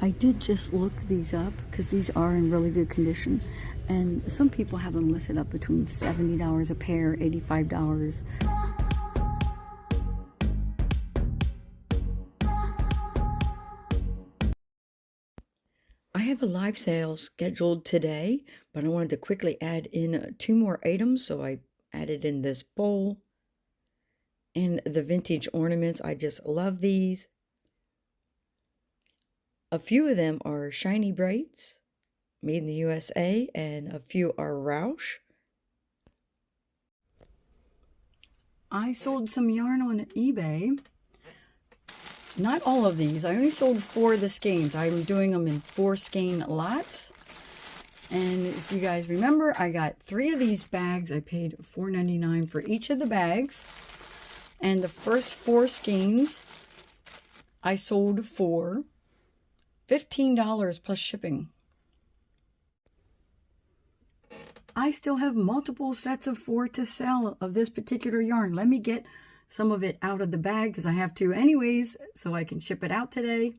I did just look these up because these are in really good condition, and some people have them listed up between $70 a pair, $85. I have a live sale scheduled today, but I wanted to quickly add in 2 more items, so I added in this bowl and the vintage ornaments. I just love these. A few of them are shiny braids, made in the USA, and a few are Roush. I sold some yarn on eBay. Not all of these. I only sold 4 of the skeins. I'm doing them in 4 skein lots. And if you guys remember, I got 3 of these bags. I paid $4.99 for each of the bags. And the first 4 skeins I sold for $15 plus shipping. I still have multiple sets of 4 to sell of this particular yarn. Let me get some of it out of the bag because I have to anyways, so I can ship it out today.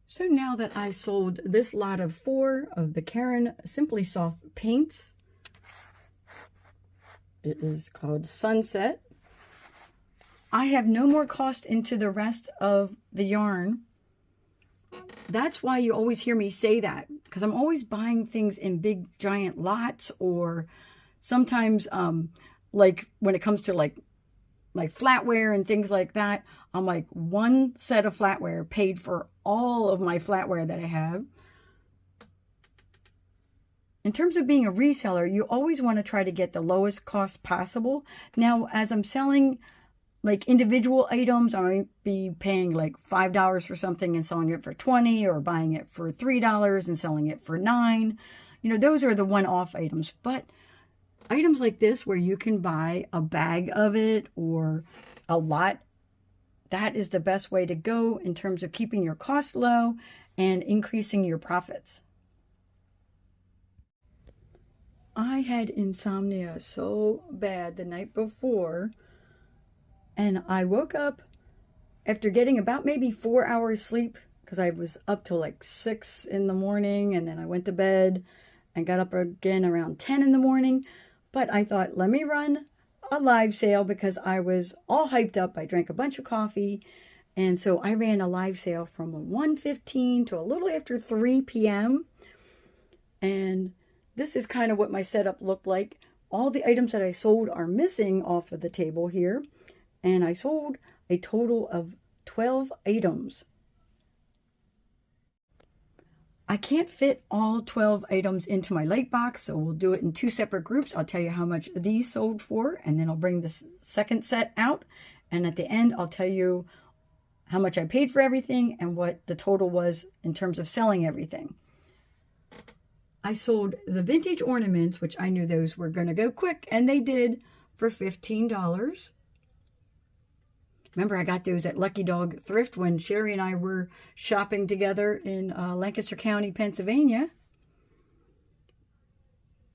So now that I sold this lot of 4 of the Karen Simply Soft paints, it is called Sunset. I have no more cost into the rest of the yarn. That's why you always hear me say that, because I'm always buying things in big giant lots, or sometimes like when it comes to like flatware and things like that, I'm like, 1 set of flatware paid for all of my flatware that I have. In terms of being a reseller, you always want to try to get the lowest cost possible. Now, as I'm selling like individual items, I might be paying like $5 for something and selling it for $20, or buying it for $3 and selling it for $9. You know, those are the one-off items. But items like this, where you can buy a bag of it or a lot, that is the best way to go in terms of keeping your costs low and increasing your profits. I had insomnia so bad the night before, and I woke up after getting about maybe 4 hours sleep, because I was up till like 6 in the morning, and then I went to bed and got up again around 10 in the morning. But I thought, let me run a live sale, because I was all hyped up. I drank a bunch of coffee, and so I ran a live sale from 1:15 to a little after 3 p.m. And this is kind of what my setup looked like. All the items that I sold are missing off of the table here. And I sold a total of 12 items. I can't fit all 12 items into my light box, so we'll do it in 2 separate groups. I'll tell you how much these sold for, and then I'll bring the second set out. And at the end, I'll tell you how much I paid for everything and what the total was in terms of selling everything. I sold the vintage ornaments, which I knew those were going to go quick, and they did, for $15. Remember, I got those at Lucky Dog Thrift when Sherry and I were shopping together in Lancaster County, Pennsylvania.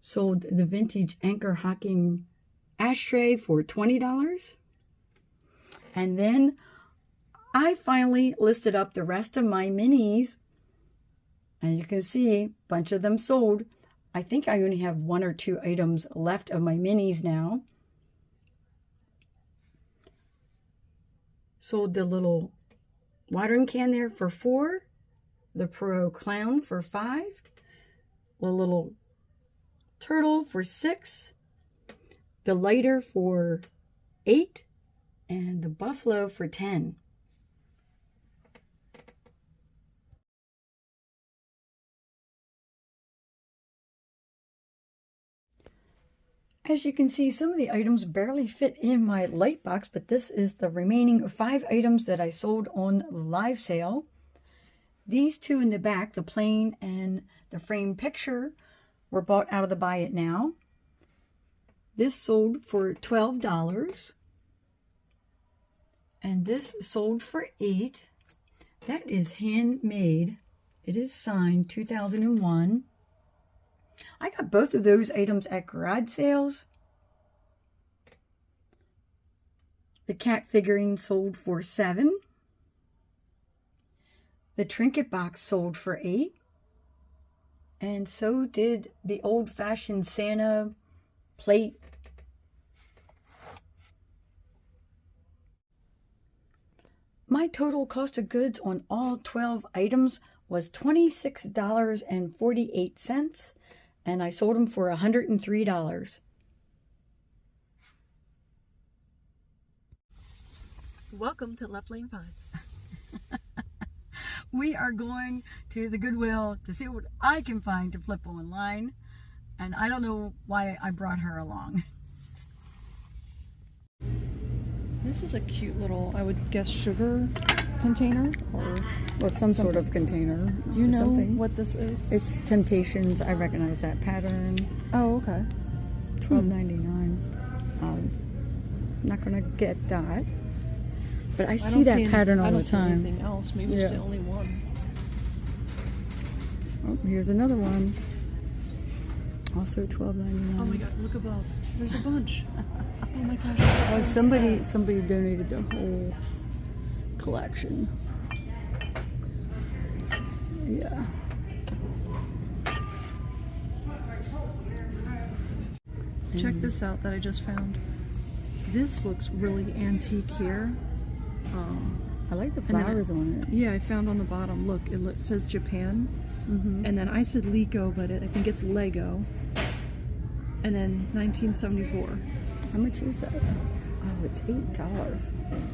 Sold the vintage anchor hocking ashtray for $20. And then I finally listed up the rest of my minis. And you can see a bunch of them sold. I think I only have 1 or 2 items left of my minis now. Sold the little watering can there for $4, the Pro Clown for $5, the little turtle for $6, the lighter for $8, and the buffalo for $10. As you can see, some of the items barely fit in my light box, but this is the remaining 5 items that I sold on live sale. These 2 in the back, the plain and the framed picture, were bought out of the Buy It Now. This sold for $12. And this sold for $8. That is handmade. It is signed 2001. I got both of those items at garage sales. The cat figurine sold for $7. The trinket box sold for $8. And so did the old-fashioned Santa plate. My total cost of goods on all 12 items was $26.48, and I sold them for $103. Welcome to Left Lane Finds. We are going to the Goodwill to see what I can find to flip online, and I don't know why I brought her along. This is a cute little, I would guess, sugar container, or Well, some sort of container. do you know something. what this is? It's Temptations. I recognize that pattern. Oh, okay. $12.99. Not gonna get that, but I see don't that see pattern all I the don't see time. anything else. Maybe it's the only one. Oh, here's another one. Also $12.99. Oh my god, look above. There's a bunch. Oh my gosh. Oh, somebody donated the whole collection. Yeah. Check this out that I just found. This looks really antique here. I like the And then flowers on it. Yeah, I found on the bottom. Look, it says Japan. And then I said Lico, but I think it's Lego. And then 1974. How much is that? Oh, it's $8.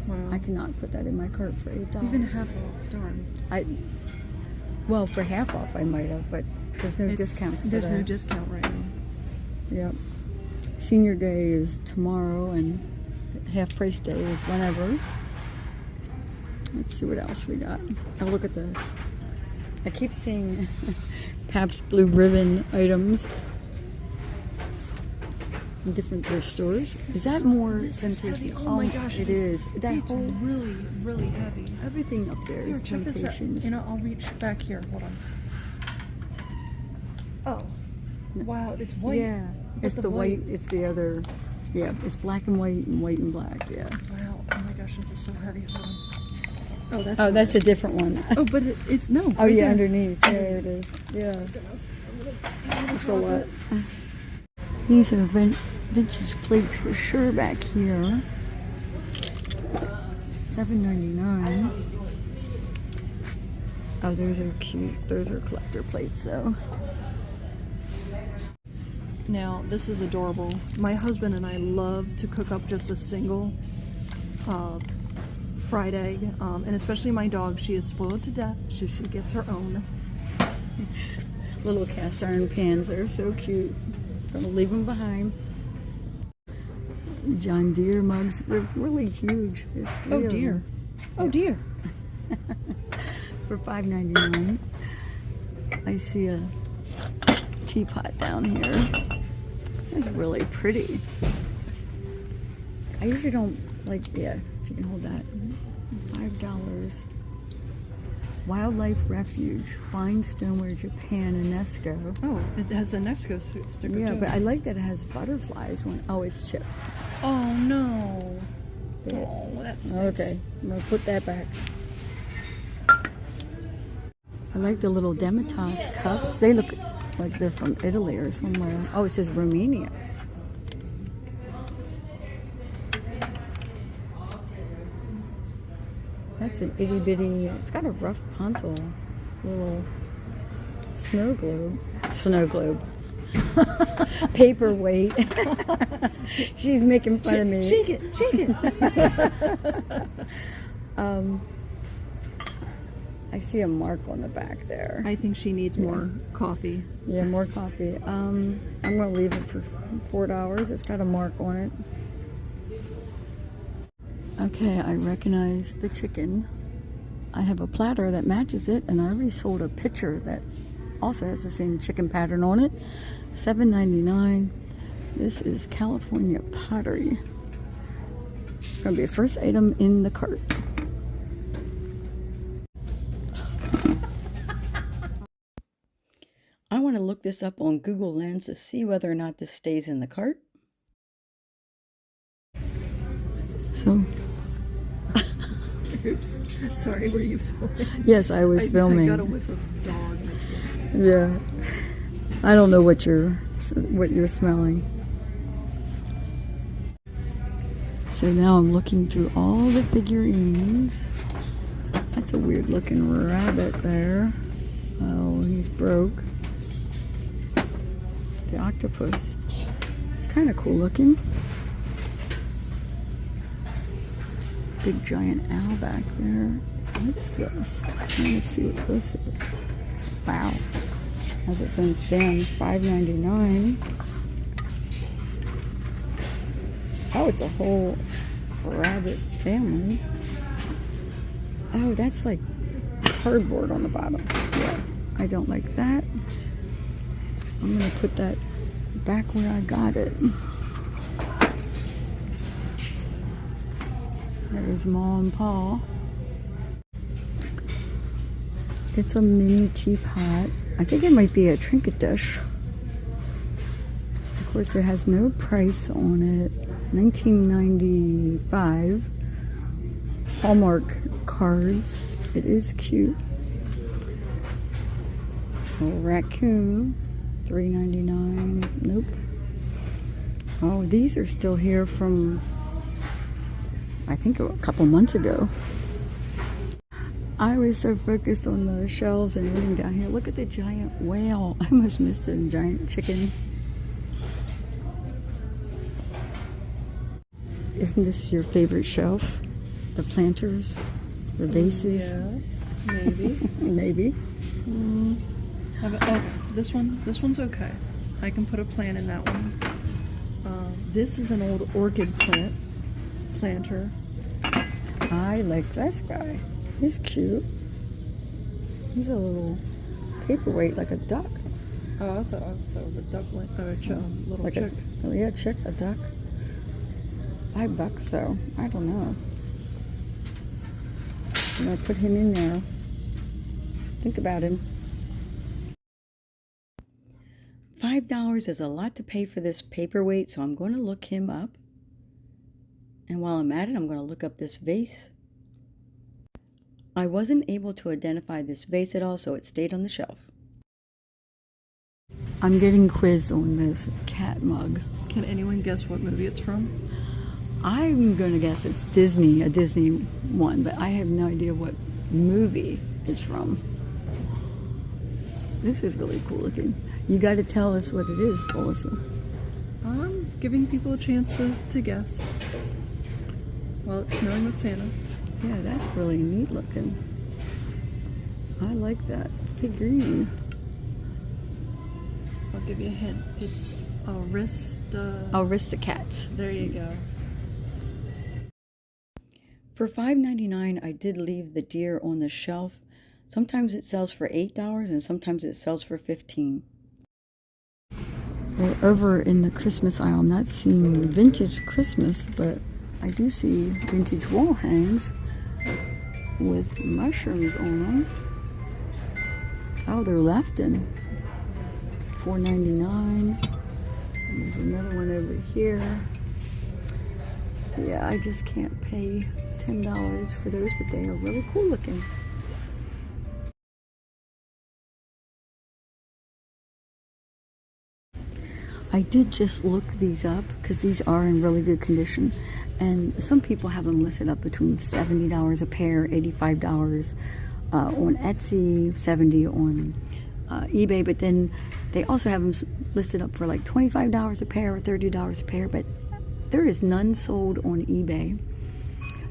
Wow. I cannot put that in my cart for $8. Even half off. Darn. Well, for half off I might have, but there's no discounts today. There's no discount right now. Yep. Senior Day is tomorrow, and half price day is whenever. Let's see what else we got. Oh, look at this. I keep seeing Pabst Blue Ribbon items in different thrift stores. Is that more Temptation? Oh my gosh. It is. That It's whole really, really heavy. everything up there Here, is check this out. Temptations. You know, I'll reach back here. Hold on. Oh. Wow, it's white. Yeah. But It's the white. It's the other. Yeah, it's black and white and black. Yeah. Wow. Oh my gosh, this is so heavy. Hold on. Oh, that's Oh, not that's it. a different one. Oh, but it's no. Oh, right yeah, there. underneath. There it is. Yeah. Goodness. It's a lot. These are vintage plates for sure back here. $7.99. Oh, those are cute. Those are collector plates, though. Now, this is adorable. My husband and I love to cook up just a single fried egg, and especially my dog. She is spoiled to death, so she gets her own. Little cast iron pans. They're so cute. Gonna leave them behind. John Deere mugs. They're really huge. There's three Oh of dear. them. Oh dear. For $5.99. I see a teapot down here. This is really pretty. I usually don't like, yeah, if you can hold that. $5. Wildlife Refuge, Fine Stoneware, Japan, UNESCO. Oh, it has a Nesco sticker Yeah, too. but I like that it has butterflies on. Oh, it's chipped. Oh no. Yeah. Oh, that's Okay, I'm gonna put that back. I like the little Demitas cups. They look like they're from Italy or somewhere. Oh, it says Romania. That's an itty bitty. It's got a rough pontal. Little snow globe. Paperweight. She's making fun of me. Shake it, shake it. I see a mark on the back there. I think she needs more coffee. Yeah, more coffee. I'm gonna leave it for $4. It's got a mark on it. Okay, I recognize the chicken. I have a platter that matches it, and I already sold a pitcher that also has the same chicken pattern on it. $7.99. This is California pottery. Gonna be a first item in the cart. I want to look this up on Google Lens to see whether or not this stays in the cart. So, Oops. Sorry, were you filming? Yes, I was filming. I got a whiff of dog. Yeah. I don't know what you're smelling. So now I'm looking through all the figurines. That's a weird looking rabbit there. Oh, he's broke. The octopus. It's kind of cool looking. Big giant owl back there. What's this? Let me see what this is. Wow. Has its own stand. $5.99. Oh, it's a whole rabbit family. Oh, that's like cardboard on the bottom. Yeah, I don't like that. I'm gonna put that back where I got it. There's Ma and Pa. It's a mini teapot. I think it might be a trinket dish. Of course, it has no price on it. $19.95. Hallmark cards. It is cute. A raccoon. $3.99. Nope. Oh, these are still here from, I think, a couple months ago. I was so focused on the shelves and everything down here. Look at the giant whale. I almost missed a giant chicken. Isn't this your favorite shelf? The planters? The vases? Yes, maybe. Maybe. Oh, this one's okay. I can put a plant in that one. This is an old orchid planter. I like this guy. He's cute. He's a little paperweight, like a duck. Oh, I thought that was a duckling, or a little like chick. Yeah, chick, a duck. $5 though. I don't know. I'm gonna put him in there. Think about him. $5 is a lot to pay for this paperweight, so I'm going to look him up. And while I'm at it, I'm going to look up this vase. I wasn't able to identify this vase at all, so it stayed on the shelf. I'm getting quizzed on this cat mug. Can anyone guess what movie it's from? I'm going to guess it's Disney, a Disney one, but I have no idea what movie it's from. This is really cool looking. You got to tell us what it is, Alyssa. I'm giving people a chance to guess. Well, it's snowing with Santa. Yeah, that's really neat looking. I like that. Figurine. I'll give you a hint. It's Aristocat. There you go. For $5.99, I did leave the deer on the shelf. Sometimes it sells for $8 and sometimes it sells for $15. We're over in the Christmas aisle. I'm not seeing vintage Christmas, but I do see vintage wall hangs with mushrooms on them. Oh, they're Lefton. $4.99. And there's another one over here. Yeah, I just can't pay $10 for those, but they are really cool looking. I did just look these up because these are in really good condition, and some people have them listed up between $70 a pair, $85 on Etsy, $70 on eBay, but then they also have them listed up for like $25 a pair or $30 a pair, but there is none sold on eBay.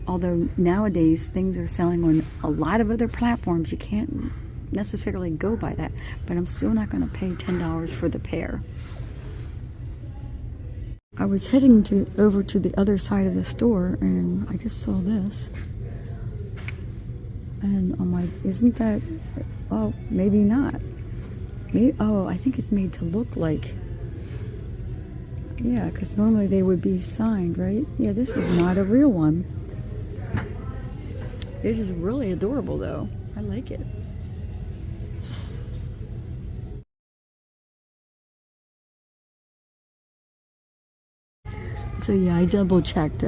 Although nowadays things are selling on a lot of other platforms, you can't necessarily go by that, but I'm still not going to pay $10 for the pair. I was heading over to the other side of the store and I just saw this. And I'm like, isn't that, well, maybe not. Maybe, oh, I think it's made to look like, yeah, because normally they would be signed, right? Yeah, this is not a real one. It is really adorable though. I like it. So yeah, I double checked.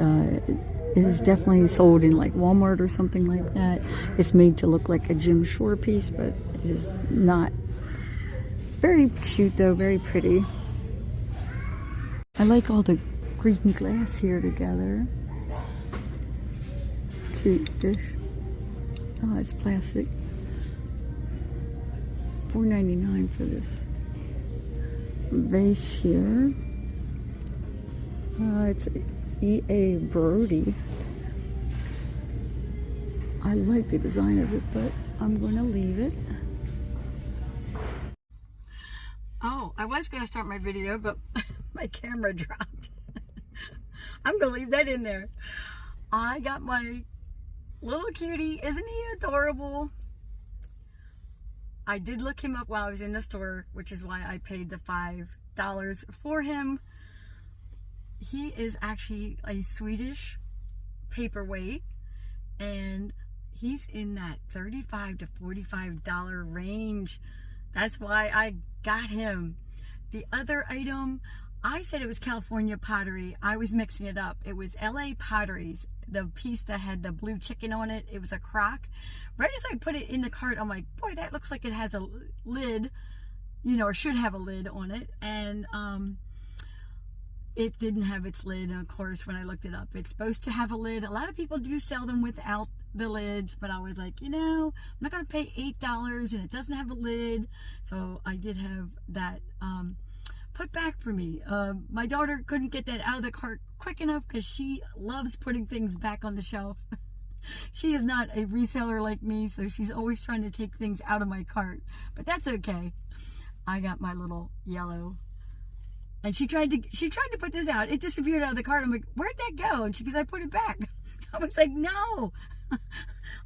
it is definitely sold in like Walmart or something like that. It's made to look like a Jim Shore piece, but it is not. It's very cute though, very pretty. I like all the green glass here together. Cute dish. Oh, it's plastic. $4.99 for this vase here. It's E.A. Brody. I like the design of it, but I'm going to leave it. Oh, I was going to start my video, but my camera dropped. I'm going to leave that in there. I got my little cutie. Isn't he adorable? I did look him up while I was in the store, which is why I paid the $5 for him. He is actually a Swedish paperweight, and he's in that $35 to $45 range. That's why I got him. The other item, I said it was California pottery. I was mixing it up. It was LA Potteries. The piece that had the blue chicken on it, it was a crock. Right as I put it in the cart, I'm like, boy, that looks like it has a lid, you know, or should have a lid on it. And it didn't have its lid. And of course, when I looked it up, it's supposed to have a lid. A lot of people do sell them without the lids, but I was like, you know, I'm not going to pay $8 and it doesn't have a lid. So I did have that put back for me. My daughter couldn't get that out of the cart quick enough because she loves putting things back on the shelf. She is not a reseller like me, so she's always trying to take things out of my cart, but that's okay. I got my little yellow, and she tried to put this out. It disappeared out of the cart. I'm like, where'd that go? And she goes, I put it back. I was like, no.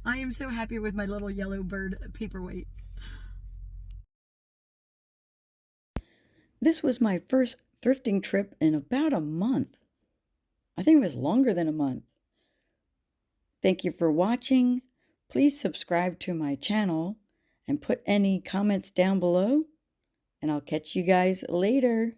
I am so happy with my little yellow bird paperweight. This was my first thrifting trip in about a month. I think it was longer than a month. Thank you for watching. Please subscribe to my channel and put any comments down below. And I'll catch you guys later.